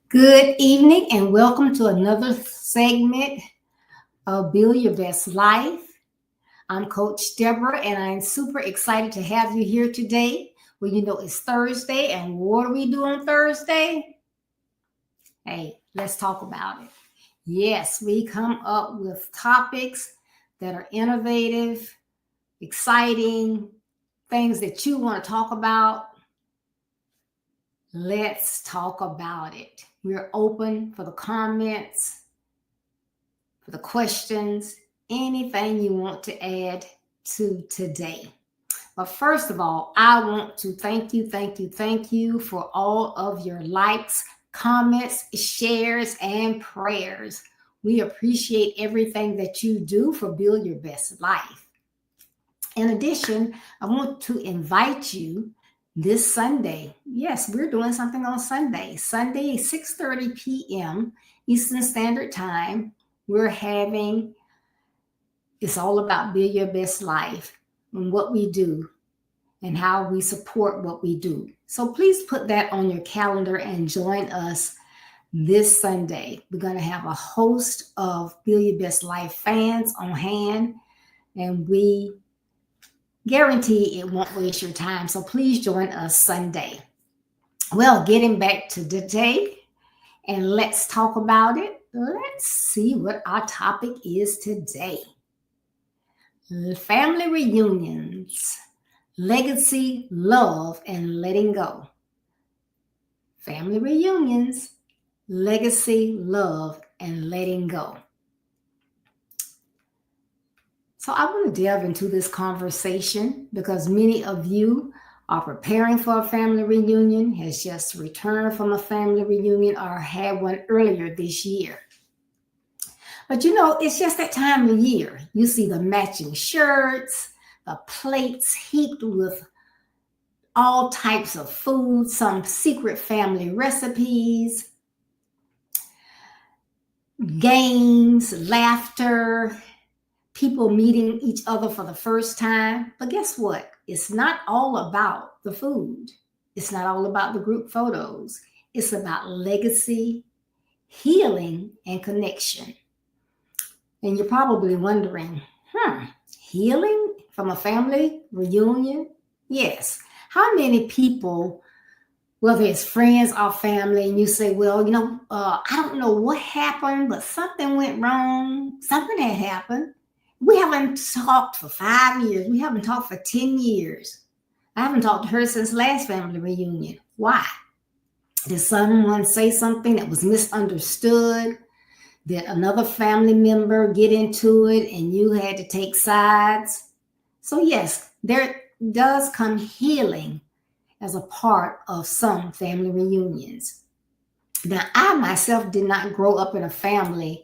Good evening and welcome to another segment of Build Your Best Life. I'm Coach Deborah and I'm super excited to have you here today. Well, it's Thursday, and what do we do on Thursday? Hey, let's talk about it. Yes, we come up with topics that are innovative, exciting, things that you want to talk about. Let's talk about it. We're open for the comments, for the questions, anything you want to add to today. But first of all, I want to thank you for all of your likes, comments, shares, and prayers. We appreciate everything that you do for Build Your Best Life. In addition, I want to invite you this Sunday. Yes, we're doing something on Sunday. Sunday, 6:30 p.m. Eastern Standard Time. It's all about Build Your Best Life and what we do and how we support what we do. So please put that on your calendar and join us this Sunday. We're going to have a host of Build Your Best Life fans on hand, and we guarantee it won't waste your time. So please join us Sunday. Well, getting back to today, and let's talk about it. Let's see what our topic is today. Family reunions, legacy, love, and letting go. Family reunions, legacy, love, and letting go. So I want to delve into this conversation because many of you are preparing for a family reunion, has just returned from a family reunion, or had one earlier this year. But it's just that time of year. You see the matching shirts, the plates heaped with all types of food, some secret family recipes, games, laughter, people meeting each other for the first time. But guess what? It's not all about the food. It's not all about the group photos. It's about legacy, healing, and connection. And you're probably wondering, healing from a family reunion? Yes. How many people, whether it's friends or family, and you say, well, I don't know what happened, but something went wrong. Something had happened. We haven't talked for 5 years. We haven't talked for 10 years. I haven't talked to her since last family reunion. Why? Did someone say something that was misunderstood? Did another family member get into it and you had to take sides? So yes, there does come healing as a part of some family reunions. Now, I myself did not grow up in a family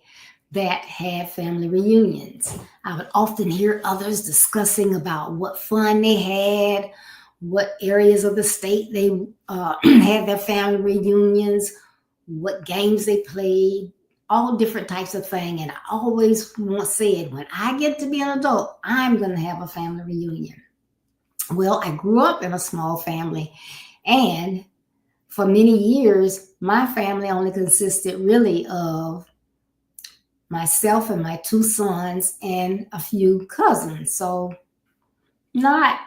that had family reunions. I would often hear others discussing about what fun they had, what areas of the state they had their family reunions, what games they played, all different types of things. And I always said, when I get to be an adult, I'm going to have a family reunion. Well, I grew up in a small family, and for many years, my family only consisted really of myself and my 2 sons and a few cousins. So not,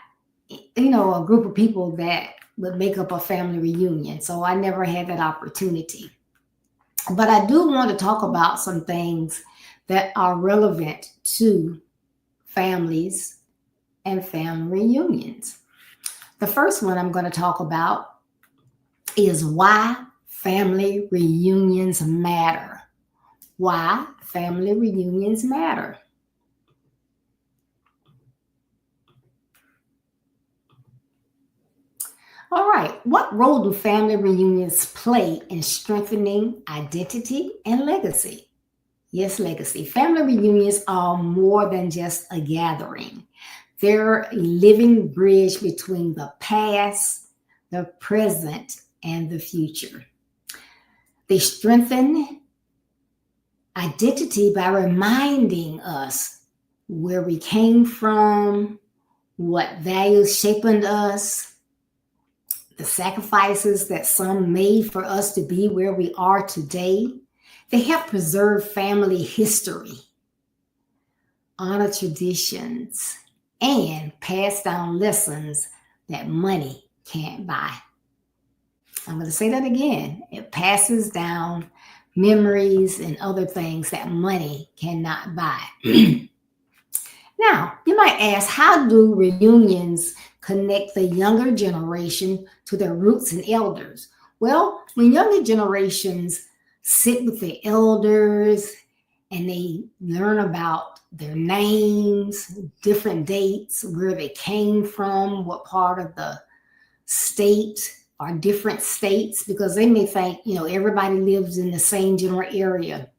a group of people that would make up a family reunion. So I never had that opportunity. But I do want to talk about some things that are relevant to families and family reunions. The first one I'm going to talk about is why family reunions matter. Why family reunions matter. All right, what role do family reunions play in strengthening identity and legacy? Yes, legacy. Family reunions are more than just a gathering. They're a living bridge between the past, the present, and the future. They strengthen identity by reminding us where we came from, what values shaped us, the sacrifices that some made for us to be where we are today. They help preserve family history, honor traditions, and pass down lessons that money can't buy. I'm going to say that again. It passes down memories and other things that money cannot buy. Now, you might ask, how do reunions connect the younger generation to their roots and elders? Well, when younger generations sit with the elders and they learn about their names, different dates, where they came from, what part of the state or different states, because they may think, everybody lives in the same general area,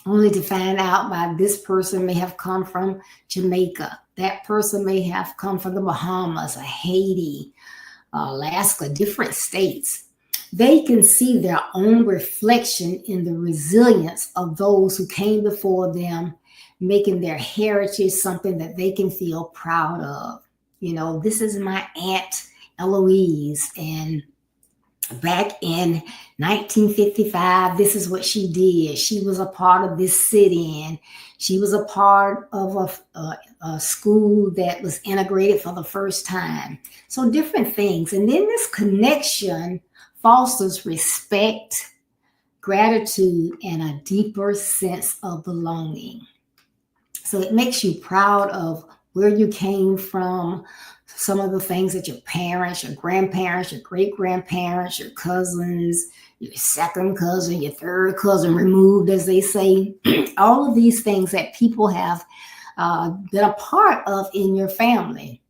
only to find out by this person may have come from Jamaica. That person may have come from the Bahamas, or Haiti, Alaska, different states. They can see their own reflection in the resilience of those who came before them, making their heritage something that they can feel proud of. This is my Aunt Eloise, and back in 1955, this is what she did. She was a part of this city, and she was a part of a school that was integrated for the first time. So different things. And then this connection fosters respect, gratitude, and a deeper sense of belonging. So it makes you proud of where you came from, some of the things that your parents, your grandparents, your great-grandparents, your cousins, your second cousin, your third cousin removed, as they say, all of these things that people have been a part of in your family.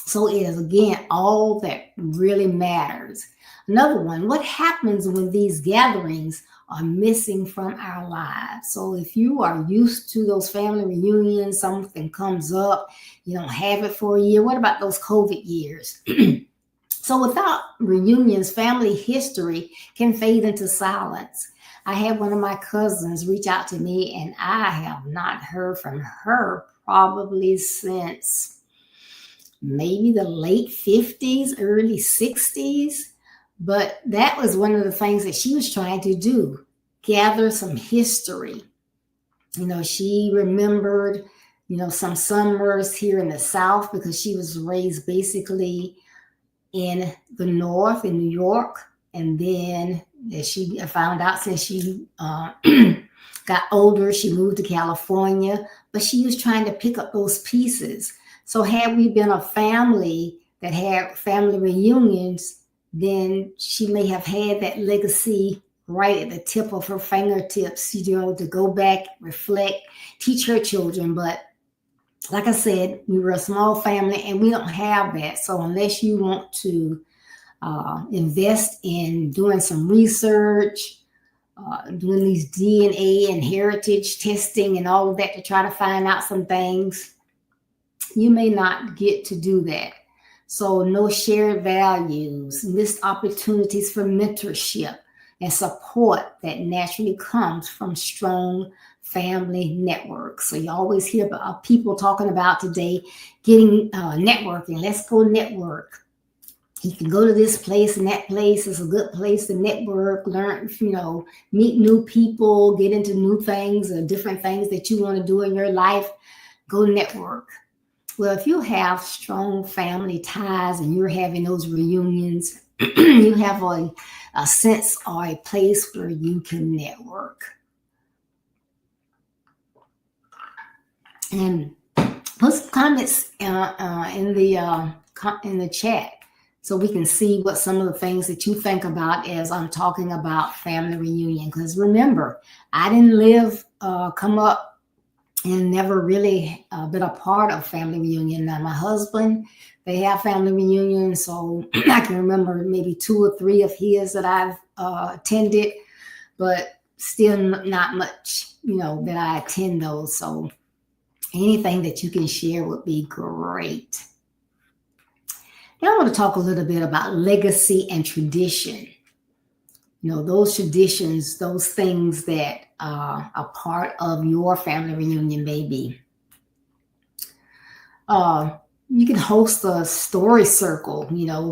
So it is, again, all that really matters. Another one, what happens when these gatherings are missing from our lives? So if you are used to those family reunions, something comes up, you don't have it for a year. What about those COVID years? So without reunions, family history can fade into silence. I had one of my cousins reach out to me, and I have not heard from her probably since maybe the late 50s, early 60s. But that was one of the things that she was trying to do, gather some history. She remembered, some summers here in the South, because she was raised basically in the North, in New York. And then as she found out, since she got older, she moved to California. But she was trying to pick up those pieces. So had we been a family that had family reunions, then she may have had that legacy right at the tip of her fingertips, to go back, reflect, teach her children. But like I said, we were a small family and we don't have that. So unless you want to invest in doing some research, doing these DNA and heritage testing and all of that to try to find out some things, you may not get to do that. So no shared values, missed opportunities for mentorship and support that naturally comes from strong family networks. So you always hear about people talking about today getting networking. Let's go network. You can go to this place, and that place is a good place to network, learn, meet new people, get into new things or different things that you want to do in your life. Go network. Well, if you have strong family ties and you're having those reunions, you have a sense or a place where you can network. And put some comments in the chat so we can see what some of the things that you think about as I'm talking about family reunion. Because remember, I didn't come up and never really been a part of family reunion. Now, my husband, they have family reunions, so I can remember maybe 2 or 3 of his that I've attended, but still not much, that I attend those. So anything that you can share would be great. Now I want to talk a little bit about legacy and tradition. Those traditions, those things that are a part of your family reunion, maybe. You can host a story circle.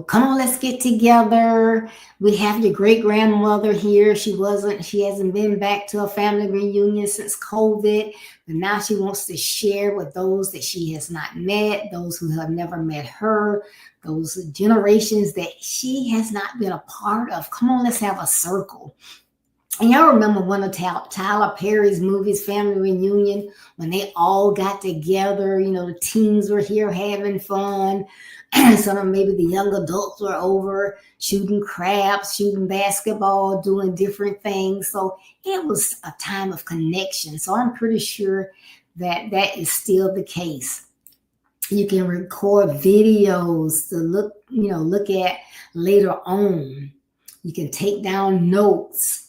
Come on, let's get together. We have your great grandmother here. She hasn't been back to a family reunion since COVID, but now she wants to share with those that she has not met, those who have never met her, those generations that she has not been a part of. Come on, let's have a circle. And y'all remember one of Tyler Perry's movies, Family Reunion, when they all got together, the teens were here having fun. Some of maybe the young adults were over shooting craps, shooting basketball, doing different things. So it was a time of connection. So I'm pretty sure that that is still the case. You can record videos to look at later on. You can take down notes.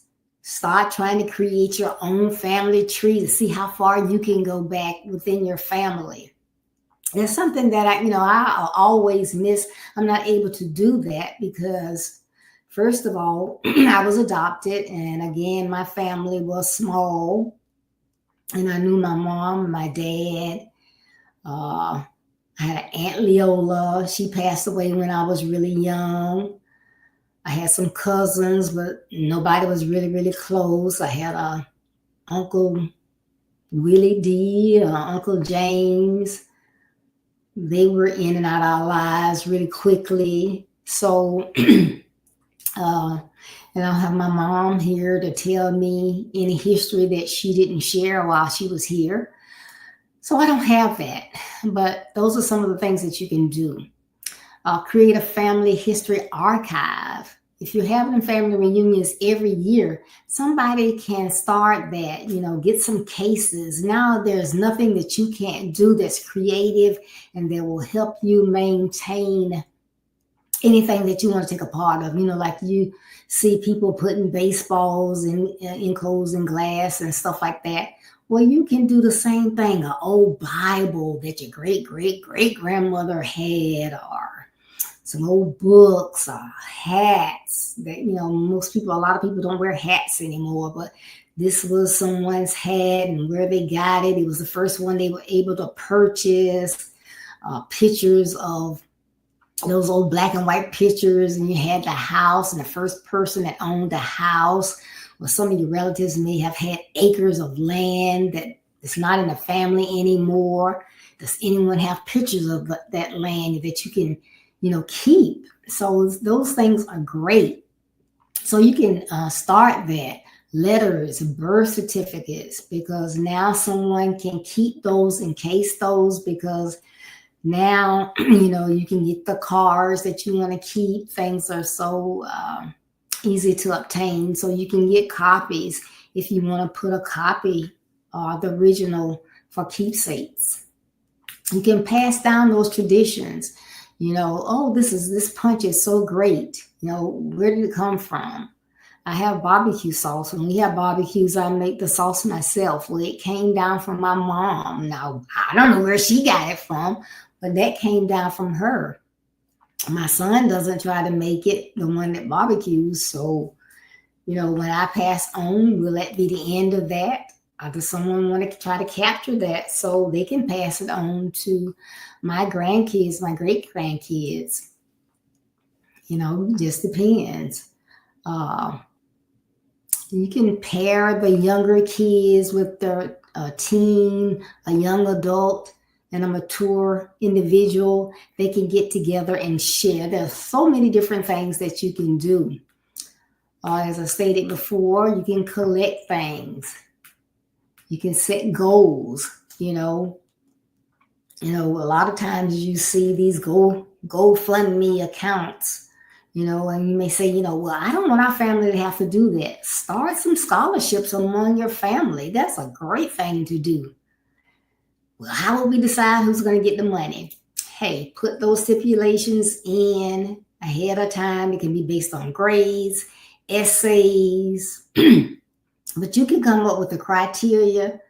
Start trying to create your own family tree to see how far you can go back within your family. There's something that I always miss. I'm not able to do that because, first of all, I was adopted, and again, my family was small, and I knew my mom, my dad. I had an Aunt Leola. She passed away when I was really young. I had some cousins, but nobody was really, really close. I had a Uncle Willie D, Uncle James. They were in and out of our lives really quickly. So, and I'll have my mom here to tell me any history that she didn't share while she was here. So I don't have that, but those are some of the things that you can do. Create a family history archive. If you're having family reunions every year, somebody can start that, get some cases. Now there's nothing that you can't do that's creative and that will help you maintain anything that you want to take a part of. Like you see people putting baseballs in enclosing glass and stuff like that. Well, you can do the same thing, an old Bible that your great-great-great-grandmother had, or some old books, or hats that, a lot of people don't wear hats anymore, but this was someone's hat and where they got it. It was the first one they were able to purchase. Pictures of those old black and white pictures, and you had the house, and the first person that owned the house, or some of your relatives may have had acres of land that is not in the family anymore. Does anyone have pictures of that land that you can, keep? So those things are great. So you can start that. Letters, birth certificates, because now someone can keep those, encase those, because now, you can get the cars that you want to keep. Things are so easy to obtain. So you can get copies if you want to put a copy or the original for keepsakes. You can pass down those traditions. This punch is so great. Where did it come from? I have barbecue sauce. When we have barbecues, I make the sauce myself. Well, it came down from my mom. Now, I don't know where she got it from, but that came down from her. My son doesn't try to make it, the one that barbecues. So, when I pass on, will that be the end of that? Or does someone want to try to capture that so they can pass it on to my grandkids, my great grandkids? Just depends. You can pair the younger kids with the teen, a young adult, and a mature individual. They can get together and share. There's so many different things that you can do. As I stated before, you can collect things. You can set goals. A lot of times you see these GoFundMe accounts. And you may say, well, I don't want our family to have to do that. Start some scholarships among your family. That's a great thing to do. Well, how will we decide who's going to get the money? Hey, put those stipulations in ahead of time. It can be based on grades, essays, but you can come up with the criteria.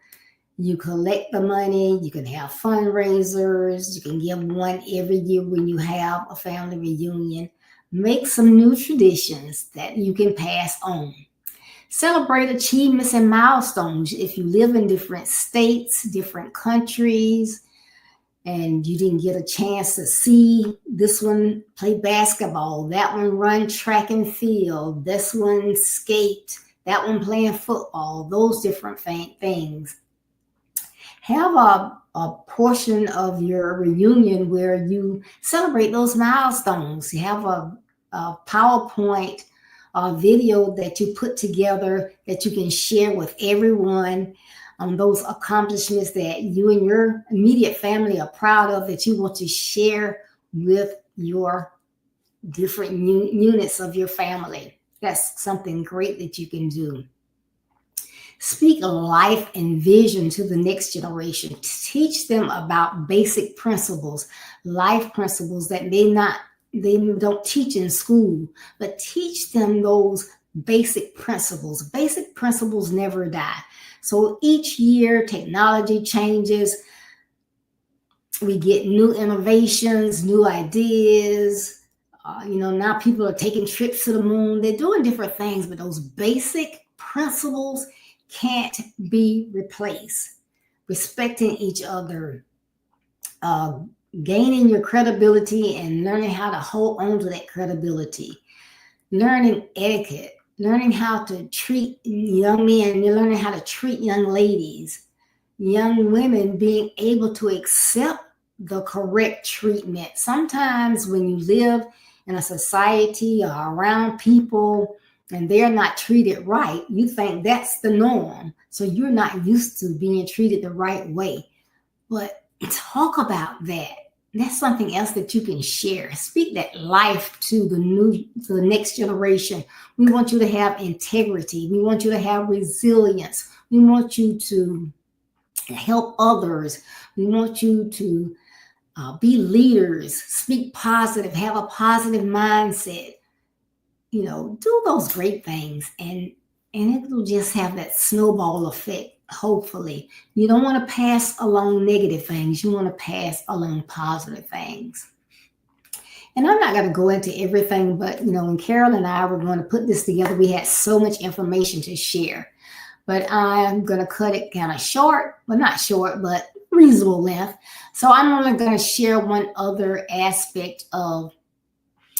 You collect the money. You can have fundraisers. You can give one every year when you have a family reunion. Make some new traditions that you can pass on. Celebrate achievements and milestones. If you live in different states, different countries, and you didn't get a chance to see this one play basketball, that one run track and field, this one skate, that one playing football, those different things. Have a portion of your reunion where you celebrate those milestones. You have a PowerPoint video that you put together that you can share with everyone, those accomplishments that you and your immediate family are proud of, that you want to share with your different units of your family. That's something great that you can do. Speak life and vision to the next generation. Teach them about basic principles, life principles that they don't teach in school, but teach them those basic principles. Basic principles never die. So each year, technology changes. We get new innovations, new ideas. Now people are taking trips to the moon. They're doing different things, but those basic principles can't be replaced. Respecting each other, gaining your credibility and learning how to hold on to that credibility, learning etiquette, learning how to treat young men, you're learning how to treat young ladies, young women being able to accept the correct treatment. Sometimes when you live in a society or around people and they're not treated right, you think that's the norm. So you're not used to being treated the right way. But talk about that. That's something else that you can share. Speak that life to the next generation. We want you to have integrity. We want you to have resilience. We want you to help others. We want you to be leaders, speak positive, have a positive mindset. Do those great things, and it will just have that snowball effect. Hopefully, you don't want to pass along negative things. You want to pass along positive things. And I'm not going to go into everything, but when Carol and I were going to put this together, we had so much information to share. But I'm going to cut it kind of short, well, not short, but reasonable length. So I'm only going to share one other aspect of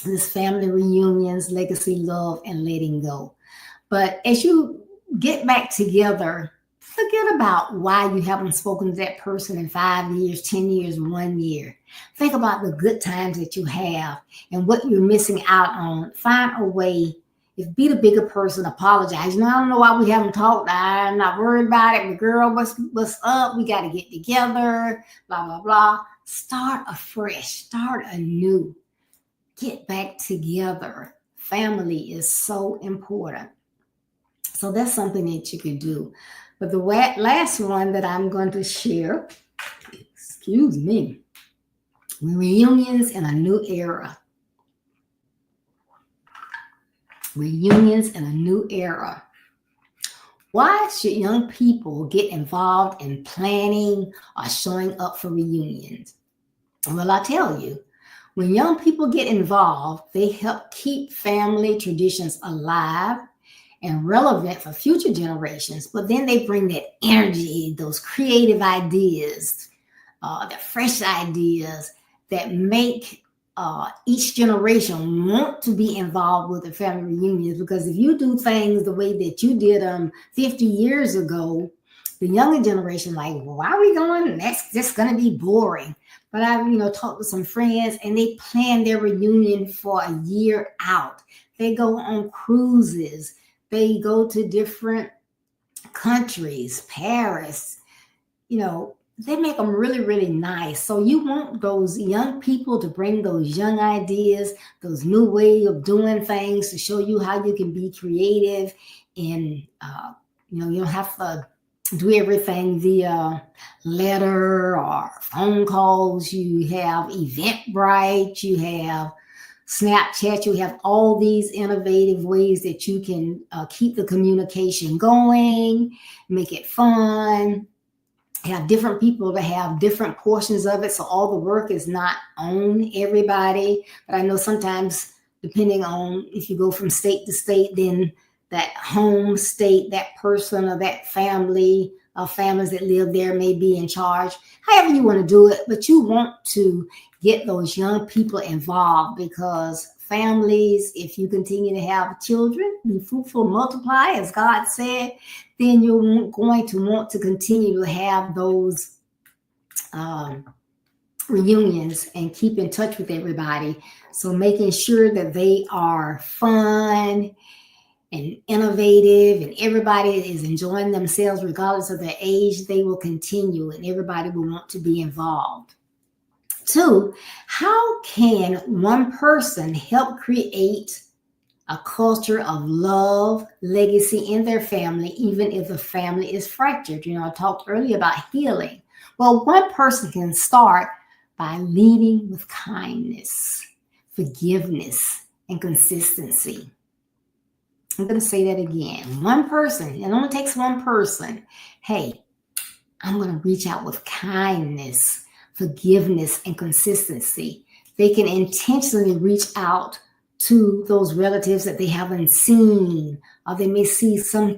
this family reunions, legacy, love, and letting go. But as you get back together, forget about why you haven't spoken to that person in 5 years, 10 years, 1 year. Think about the good times that you have and what you're missing out on. Find a way. Be the bigger person, apologize. I don't know why we haven't talked. I'm not worried about it. But girl, what's up? We got to get together, blah, blah, blah. Start afresh. Start anew. Get back together. Family is so important. So that's something that you can do. But the last one that I'm going to share, reunions in a new era. Reunions in a new era. Why should young people get involved in planning or showing up for reunions? Well, I'll tell you. When young people get involved, they help keep family traditions alive and relevant for future generations. But then they bring that energy, those creative ideas, the fresh ideas that make each generation want to be involved with the family reunions. Because if you do things the way that you did them 50 years ago, the younger generation why are we going? That's just going to be boring. But I've talked to some friends and they plan their reunion for a year out. They go on cruises. They go to different countries, Paris. They make them really, really nice. So you want those young people to bring those young ideas, those new way of doing things to show you how you can be creative. And, you don't have to do everything via letter or phone calls. You have Eventbrite, you have Snapchat, you have all these innovative ways that you can keep the communication going, make it fun, have different people to have different portions of it. So all the work is not on everybody. But I know sometimes, depending on if you go from state to state, then that home state, that person or that family families that live there may be in charge. However you want to do it, but you want to get those young people involved, because families, if you continue to have children, be fruitful, multiply, as God said, then you're going to want to continue to have those reunions and keep in touch with everybody. So making sure that they are fun and innovative and everybody is enjoying themselves regardless of their age, they will continue and everybody will want to be involved. 2, how can one person help create a culture of love, legacy in their family, even if the family is fractured? I talked earlier about healing. Well, one person can start by leading with kindness, forgiveness, and consistency. I'm going to say that again. One person, it only takes one person. Hey, I'm going to reach out with kindness, forgiveness, and consistency. They can intentionally reach out to those relatives that they haven't seen, or they may see some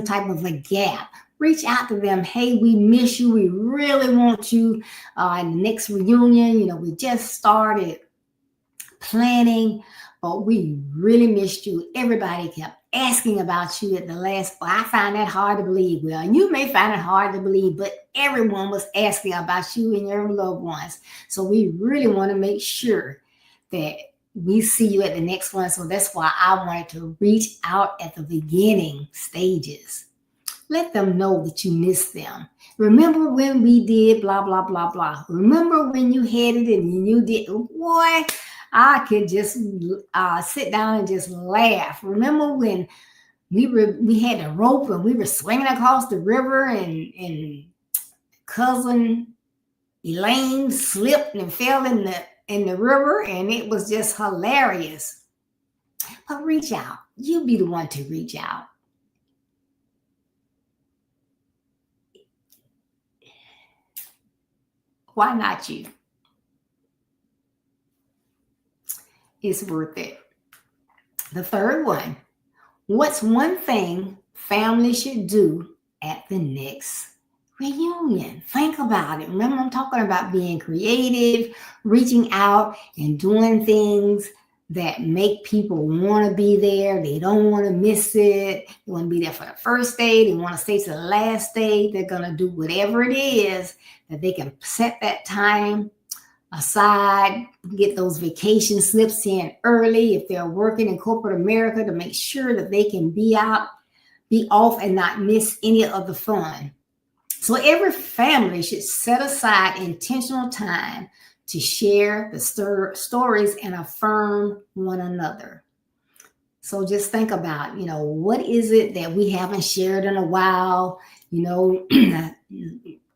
type of a gap. Reach out to them. Hey, we miss you. We really want you in the next reunion. We just started planning, but we really missed you. Everybody kept asking about you at the last. I find that hard to believe. Well, you may find it hard to believe, but everyone was asking about you and your loved ones. So we really want to make sure that we see you at the next one. So that's why I wanted to reach out at the beginning stages. Let them know that you miss them. Remember when we did blah, blah, blah, blah. Remember when you had it and you did. Boy, I could just sit down and just laugh. Remember when we had the rope and we were swinging across the river and cousin Elaine slipped and fell in the river, and it was just hilarious. But reach out. You be the one to reach out. Why not you? It's worth it. The third one, what's one thing family should do at the next reunion? Think about it. Remember, I'm talking about being creative, reaching out and doing things that make people want to be there. They don't want to miss it. They want to be there for the first day. They want to stay to the last day. They're going to do whatever it is that they can set that time aside, get those vacation slips in early if they're working in corporate America, to make sure that they can be off and not miss any of the fun. So every family should set aside intentional time to share the stories and affirm one another. So just think about, what is it that we haven't shared in a while?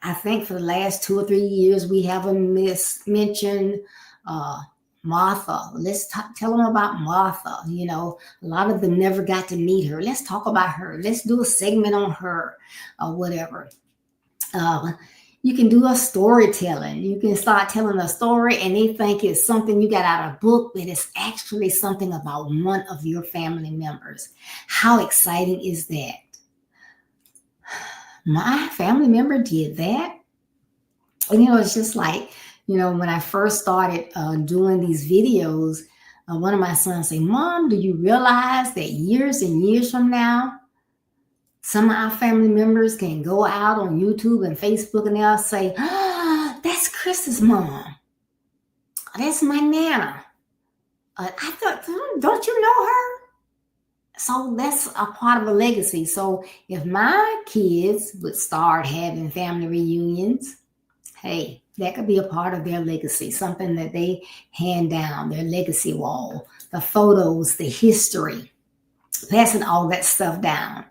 I think for the last 2 or 3 years, we haven't mentioned Martha. Let's tell them about Martha. A lot of them never got to meet her. Let's talk about her. Let's do a segment on her or whatever. You can do a storytelling. You can start telling a story and they think it's something you got out of a book, but it's actually something about one of your family members. How exciting is that? My family member did that. And, it's just like, when I first started doing these videos, one of my sons said, Mom, do you realize that years and years from now, some of our family members can go out on YouTube and Facebook and they'll say, that's Chris's mom. That's my Nana. I thought, don't you know her? So that's a part of a legacy. So if my kids would start having family reunions, hey, that could be a part of their legacy, something that they hand down, their legacy wall, the photos, the history, passing all that stuff down.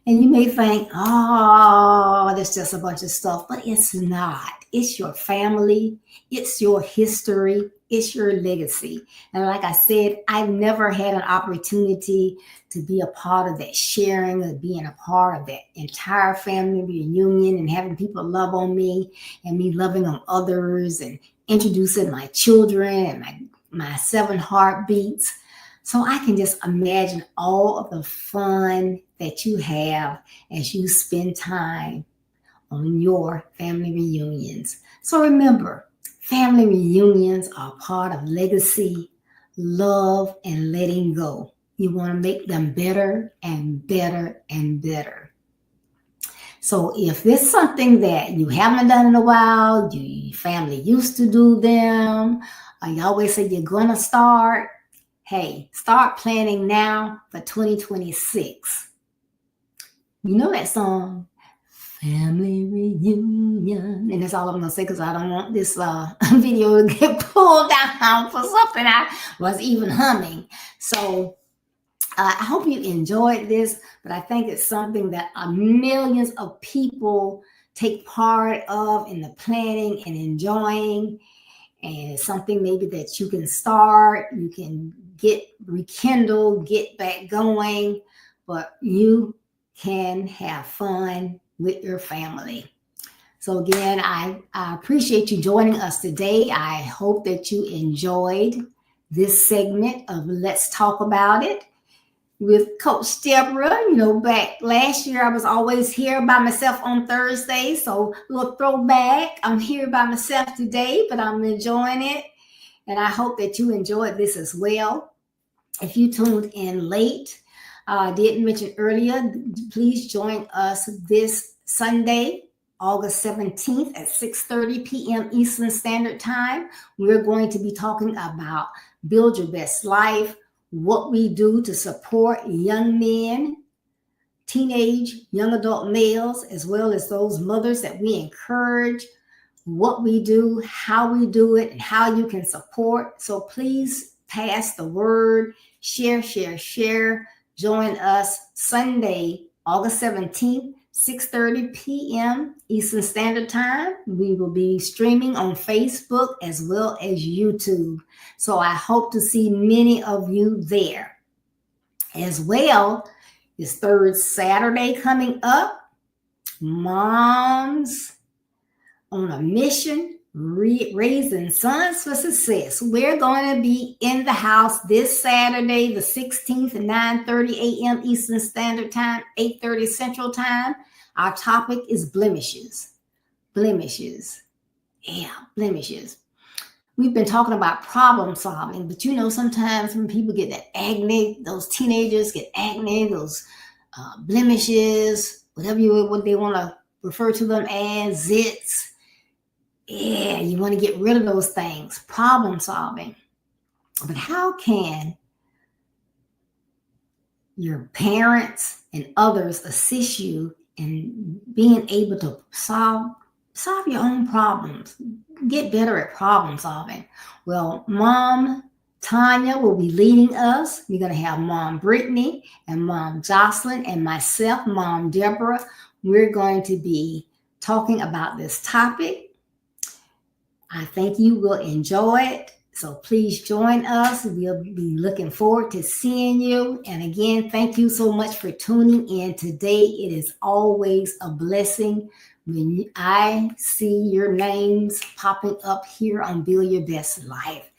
And you may think, that's just a bunch of stuff, but it's not. It's your family. It's your history. It's your legacy. And like I said, I've never had an opportunity to be a part of that sharing, of being a part of that entire family reunion and having people love on me and me loving on others and introducing my children and my 7 heartbeats. So I can just imagine all of the fun that you have as you spend time on your family reunions. So remember, family reunions are part of legacy, love, and letting go. You want to make them better and better and better. So if this is something that you haven't done in a while, your family used to do them, or you always say you're going to start, hey, start planning now for 2026. You know that song, Family Reunion. And that's all I'm going to say because I don't want this video to get pulled down for something I was even humming. So I hope you enjoyed this, but I think it's something that millions of people take part of in the planning and enjoying. And it's something maybe that you can start, you can rekindle, get back going, but you can have fun with your family. So again, I appreciate you joining us today. I hope that you enjoyed this segment of Let's Talk About It with Coach Deborah. Back last year, I was always here by myself on Thursday. So a little throwback. I'm here by myself today, but I'm enjoying it. And I hope that you enjoyed this as well. If you tuned in late, I didn't mention earlier, please join us this Sunday, August 17th at 6:30 p.m. Eastern Standard Time. We're going to be talking about Build Your Best Life, what we do to support young men, teenage, young adult males, as well as those mothers that we encourage, what we do, how we do it, and how you can support. So please pass the word, share. Join us Sunday, August 17th, 6:30 p.m. Eastern Standard Time. We will be streaming on Facebook as well as YouTube. So I hope to see many of you there. As well, this third Saturday coming up, Moms on a Mission, Raising Sons for Success. We're going to be in the house this Saturday, the 16th at 9:30 a.m. Eastern Standard Time, 8:30 Central Time. Our topic is blemishes. Blemishes. We've been talking about problem solving, but sometimes when people get that acne, those teenagers get acne, those blemishes, what they want to refer to them as, zits. Yeah, you want to get rid of those things, problem solving. But how can your parents and others assist you in being able to solve your own problems, get better at problem solving? Well, Mom Tanya will be leading us. We're going to have Mom Brittany and Mom Jocelyn and myself, Mom Deborah. We're going to be talking about this topic. I think you will enjoy it. So please join us. We'll be looking forward to seeing you. And again, thank you so much for tuning in today. It is always a blessing when I see your names popping up here on Build Your Best Life.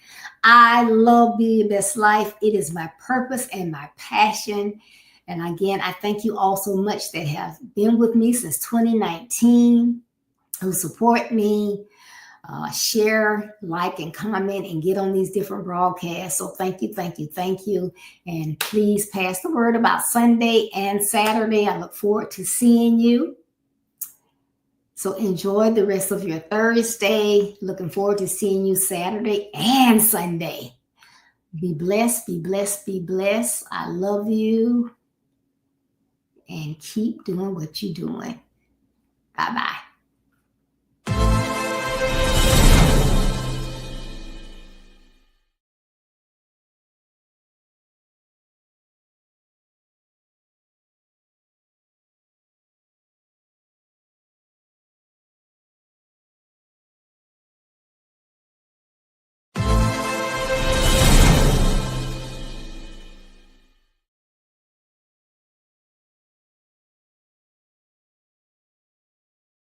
I love Build Your Best Life. It is my purpose and my passion. And again, I thank you all so much that have been with me since 2019, who support me. Share, like, and comment, and get on these different broadcasts. So thank you. And please pass the word about Sunday and Saturday. I look forward to seeing you. So enjoy the rest of your Thursday. Looking forward to seeing you Saturday and Sunday. Be blessed. I love you. And keep doing what you're doing. Bye-bye.